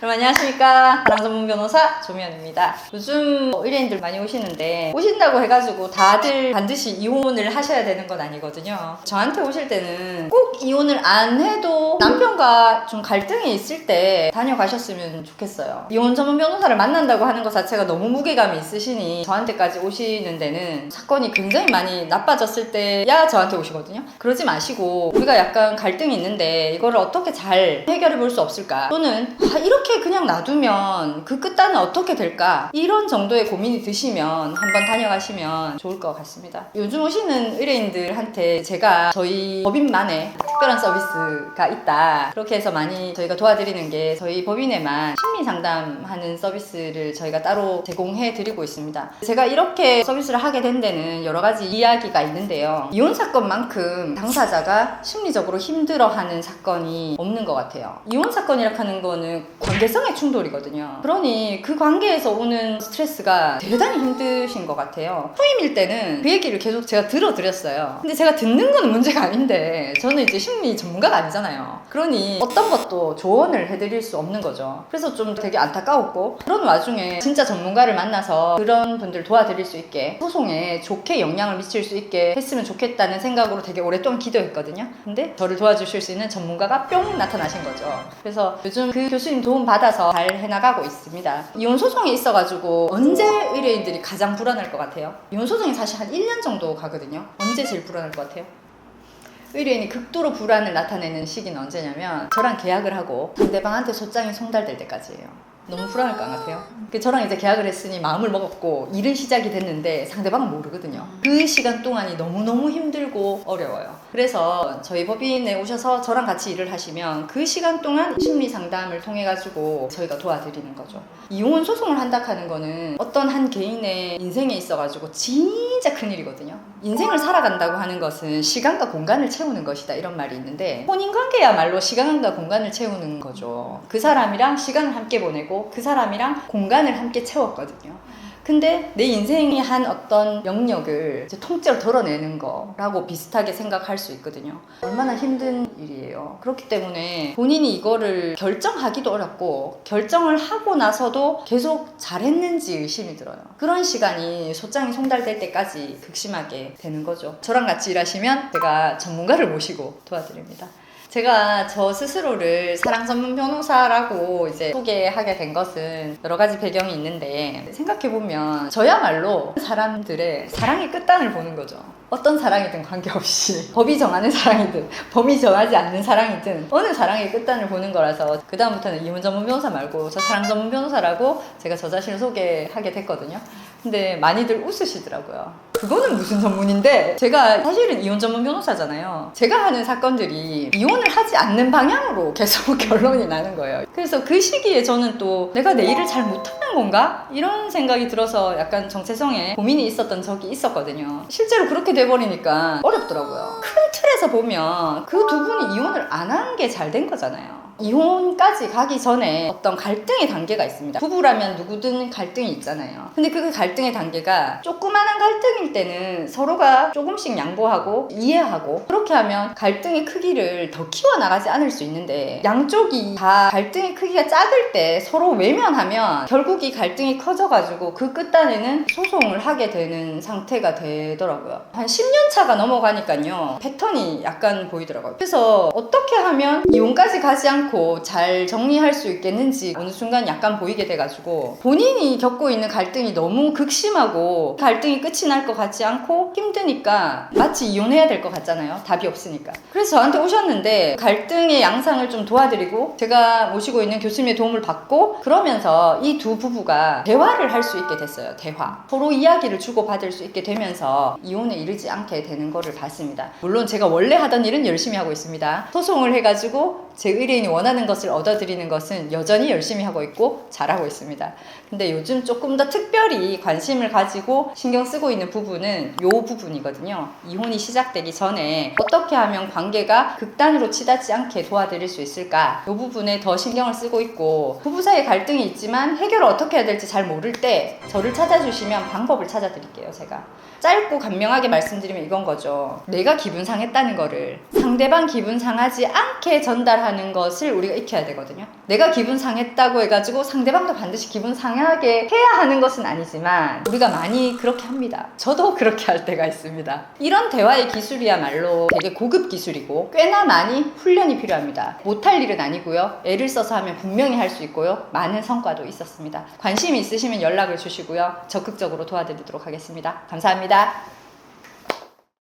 그럼 안녕하십니까. 사랑 전문 변호사 조미연입니다. 요즘 의뢰인들 많이 오시는데 오신다고 해가지고 다들 반드시 이혼을 하셔야 되는 건 아니거든요. 저한테 오실 때는 꼭 이혼을 안 해도 남편과 좀 갈등이 있을 때 다녀가셨으면 좋겠어요. 이혼 전문 변호사를 만난다고 하는 것 자체가 너무 무게감이 있으시니 저한테까지 오시는 데는 사건이 굉장히 많이 나빠졌을 때야 저한테 오시거든요. 그러지 마시고 우리가 약간 갈등이 있는데 이거를 어떻게 잘 해결해 볼 수 없을까, 또는 이렇게 그냥 놔두면 그 끝단은 어떻게 될까, 이런 정도의 고민이 드시면 한번 다녀가시면 좋을 것 같습니다. 요즘 오시는 의뢰인들한테 제가 저희 법인만의 특별한 서비스가 있다, 그렇게 해서 많이 저희가 도와드리는 게 저희 법인에만 심리 상담하는 서비스를 저희가 따로 제공해 드리고 있습니다. 제가 이렇게 서비스를 하게 된 데는 여러 가지 이야기가 있는데요. 이혼 사건만큼 당사자가 심리적으로 힘들어하는 사건이 없는 것 같아요. 이혼 사건이라 하는 거는 관계성의 충돌이거든요. 그러니 그 관계에서 오는 스트레스가 대단히 힘드신 것 같아요. 후임일 때는 그 얘기를 계속 제가 들어드렸어요. 근데 제가 듣는 건 문제가 아닌데 저는 이제 심리 전문가가 아니잖아요. 그러니 어떤 것도 조언을 해드릴 수 없는 거죠. 그래서 좀 되게 안타까웠고, 그런 와중에 진짜 전문가를 만나서 그런 분들 도와드릴 수 있게, 소송에 좋게 영향을 미칠 수 있게 했으면 좋겠다는 생각으로 되게 오랫동안 기도했거든요. 근데 저를 도와주실 수 있는 전문가가 뿅 나타나신 거죠. 그래서 요즘 그 교수님 도움 받아서 잘 해나가고 있습니다. 이혼 소송이 있어가지고 언제 의뢰인들이 가장 불안할 것 같아요? 이혼 소송이 사실 한 1년 정도 가거든요. 언제 제일 불안할 것 같아요? 의뢰인이 극도로 불안을 나타내는 시기는 언제냐면 저랑 계약을 하고 상대방한테 소장이 송달될 때까지예요. 너무 불안할 것 같아요. 저랑 이제 계약을 했으니 마음을 먹었고 일은 시작이 됐는데 상대방은 모르거든요. 그 시간 동안이 너무너무 힘들고 어려워요. 그래서 저희 법인에 오셔서 저랑 같이 일을 하시면 그 시간 동안 심리 상담을 통해 가지고 저희가 도와드리는 거죠. 이혼 소송을 한다 하는 거는 어떤 한 개인의 인생에 있어 가지고 진짜 큰일이거든요. 인생을 살아간다고 하는 것은 시간과 공간을 채우는 것이다, 이런 말이 있는데 혼인관계야말로 시간과 공간을 채우는 거죠. 그 사람이랑 시간을 함께 보내고 그 사람이랑 공간을 함께 채웠거든요. 근데 내 인생이 한 어떤 영역을 이제 통째로 덜어내는 거라고 비슷하게 생각할 수 있거든요. 얼마나 힘든 일이에요. 그렇기 때문에 본인이 이거를 결정하기도 어렵고 결정을 하고 나서도 계속 잘했는지 의심이 들어요. 그런 시간이 소장이 송달될 때까지 극심하게 되는 거죠. 저랑 같이 일하시면 제가 전문가를 모시고 도와드립니다. 제가 저 스스로를 사랑 전문 변호사라고 이제 소개하게 된 것은 여러 가지 배경이 있는데, 생각해보면 저야말로 사람들의 사랑의 끝단을 보는 거죠. 어떤 사랑이든 관계없이 법이 정하는 사랑이든 법이 정하지 않는 사랑이든 어느 사랑의 끝단을 보는 거라서 그 다음부터는 이혼 전문 변호사 말고 저 사랑 전문 변호사라고 제가 저 자신을 소개하게 됐거든요. 근데 많이들 웃으시더라고요. 그거는 무슨 전문인데, 제가 사실은 이혼 전문 변호사잖아요. 제가 하는 사건들이 이혼을 하지 않는 방향으로 계속 결론이 나는 거예요. 그래서 그 시기에 저는 또 내가 내 일을 잘 못하는 건가? 이런 생각이 들어서 약간 정체성에 고민이 있었던 적이 있었거든요. 실제로 그렇게 돼버리니까 어렵더라고요. 큰 틀에서 보면 그 두 분이 이혼을 안 한 게 잘 된 거잖아요. 이혼까지 가기 전에 어떤 갈등의 단계가 있습니다. 부부라면 누구든 갈등이 있잖아요. 근데 그 갈등의 단계가 조그마한 갈등일 때는 서로가 조금씩 양보하고 이해하고 그렇게 하면 갈등의 크기를 더 키워나가지 않을 수 있는데, 양쪽이 다 갈등의 크기가 작을 때 서로 외면하면 결국 이 갈등이 커져가지고 그 끝단에는 소송을 하게 되는 상태가 되더라고요. 한 10년 차가 넘어가니까요, 패턴이 약간 보이더라고요. 그래서 어떻게 하면 이혼까지 가지 않고 잘 정리할 수 있겠는지 어느 순간 약간 보이게 돼가지고, 본인이 겪고 있는 갈등이 너무 극심하고 갈등이 끝이 날 것 같지 않고 힘드니까 마치 이혼해야 될 것 같잖아요. 답이 없으니까. 그래서 저한테 오셨는데 갈등의 양상을 좀 도와드리고 제가 모시고 있는 교수님의 도움을 받고 그러면서 이 두 부부가 대화를 할 수 있게 됐어요. 대화. 서로 이야기를 주고받을 수 있게 되면서 이혼에 이르지 않게 되는 거를 봤습니다. 물론 제가 원래 하던 일은 열심히 하고 있습니다. 소송을 해가지고 제 의뢰인이 원하는 것을 얻어드리는 것은 여전히 열심히 하고 있고 잘하고 있습니다. 근데 요즘 조금 더 특별히 관심을 가지고 신경 쓰고 있는 부분은 이 부분이거든요. 이혼이 시작되기 전에 어떻게 하면 관계가 극단으로 치닫지 않게 도와드릴 수 있을까, 이 부분에 더 신경을 쓰고 있고, 부부 사이에 갈등이 있지만 해결을 어떻게 해야 될지 잘 모를 때 저를 찾아주시면 방법을 찾아드릴게요. 제가 짧고 간명하게 말씀드리면 이건 거죠. 내가 기분 상했다는 거를 상대방 기분 상하지 않게 전달하는 대화하는 것을 우리가 익혀야 되거든요. 내가 기분 상했다고 해가지고 상대방도 반드시 기분 상하게 해야 하는 것은 아니지만 우리가 많이 그렇게 합니다. 저도 그렇게 할 때가 있습니다. 이런 대화의 기술이야말로 되게 고급 기술이고 꽤나 많이 훈련이 필요합니다. 못할 일은 아니고요. 애를 써서 하면 분명히 할 수 있고요. 많은 성과도 있었습니다. 관심이 있으시면 연락을 주시고요. 적극적으로 도와드리도록 하겠습니다. 감사합니다.